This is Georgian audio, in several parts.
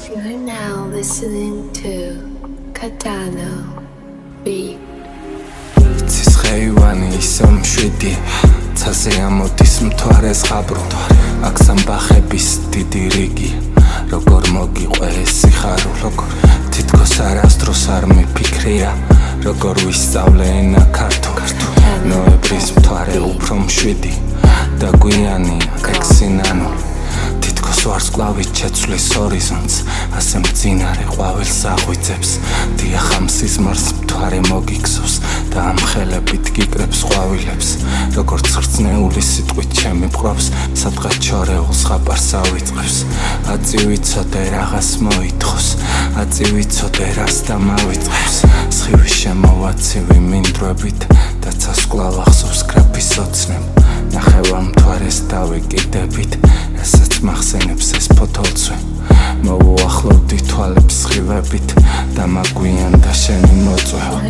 You're now listening to Katano Beat. Cis ხეივანი ისო მშვიდი ცაზე ამოდის მთვარეს ღაბრო აქ სამბახების დიდი რიგი როგორ მოგიყვე ეს სიხარულო თითქოს არასდროს არ მიფიქრია როგორ ვისწავლე ენა ქართულ ნოემბრის მთვარე უფრო მშვიდი და გვიანია ექსინანო თითქოს ვარსკვლავით შეცვლის ჰორიზონტს ასე მძინარე ყვავილს აღვიძებს დიახ ამ სიზმარს მთვარე მოგიგზავს და ამ ხელებით გიკრებს ყვავილებს როგორც ხრწნეული სიტყვით ჩემი მყრობს სადღაც ჩორეულს ხაპარს ავიწყებს აწი ვიცოდე რაღაც მოითხოვს აწი ვიცოდე რას დამავიწყებს სხივი შემოვაცივი მინდვრებით და ცას კვლავ ახსოვს გრაფის ოცნებ ნახევარ მთვარეს დავიკიდებით რასაც მახსენებს ეს ფოთოლცვე მოვუახლოვდი თვალებს სხივებით და მაგვიანდა შენი მოწვევა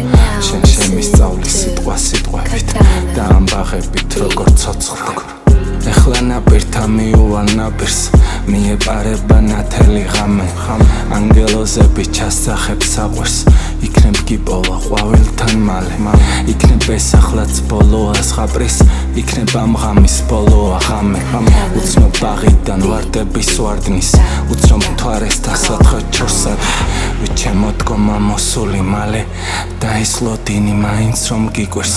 შენ შემისწავლი სიტყვა სიტყვებით და ამბაღებით როგორ ცოცხლდე ეხლა ნაპირთა მიუვალ ნაპირს მიეპარება ნათელი ღამე ანგელოზები ჩასძახებს საყვირს იქნებ გიპოვა ყვავილთან მალე იქნებ ესახლაც ბოლოა ზღაპრის იქნებ ამ ღამის ბოლოა ღამე უცნობ ბაღიდან ვარდების ვარდნის უცნობ მთვარესთან სათხად ჩორსად ვით ჩემოდგომა მოსული მალე და ის ლოდინი მაინც რომ გიკვირს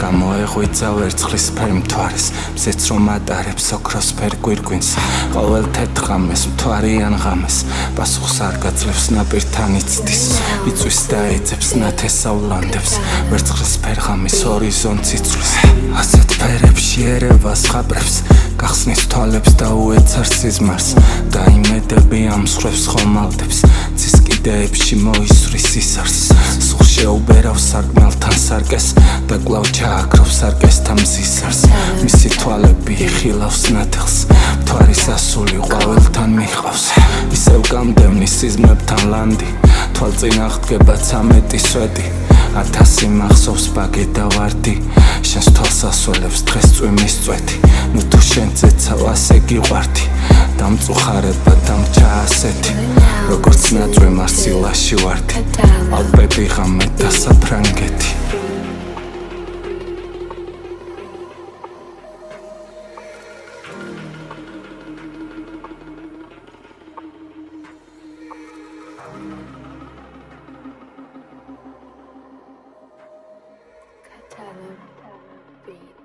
გამოეღვიძა ვერცხლისფერ მთვარეს მზეც რომ ატარებს ოქროსფერ გვირგვინს ყოველ თეთრ ღამეს მთვარიან ღამეს პასუხს არ გაძლევს ნაპირთან იცდის იწვის და ეძებს ნათესავლანდებს ვერცხლისფერ ღამის ჰორიზონტს იცვლის ასეთ ფერებში ერევას ხაპრებს გახსნის თვალებს და უეცარ სიზმარს და იმედები ამ მსხვერპლს ხომალდებს ცის კიდეებში მოისვრის ისარს სულ შეუბერავს სარკმელთან სარკეს და კვლავ ჩააქრობს სარკესთან მზისარს მისი თვალები იხილავს ნათელს მთვარის ასული ყვავილთან მიჰყავს ისევ გამდევნის სიზმრებთან ლანდი თვალწინ აღდგება 13 სვეტი 1000 მახსოვს ბაგე და ვარდი შენს თვალს ასველებს დღეს წვიმის წვეთი ნუ თუ შენ ძეცავ ასე გიყვარდი დამწუხარება დამჭა ასეთი როგორც ნაწვი მარსილაში ვარდი ალპები ღამე და საფრანგეთი Katano Beat.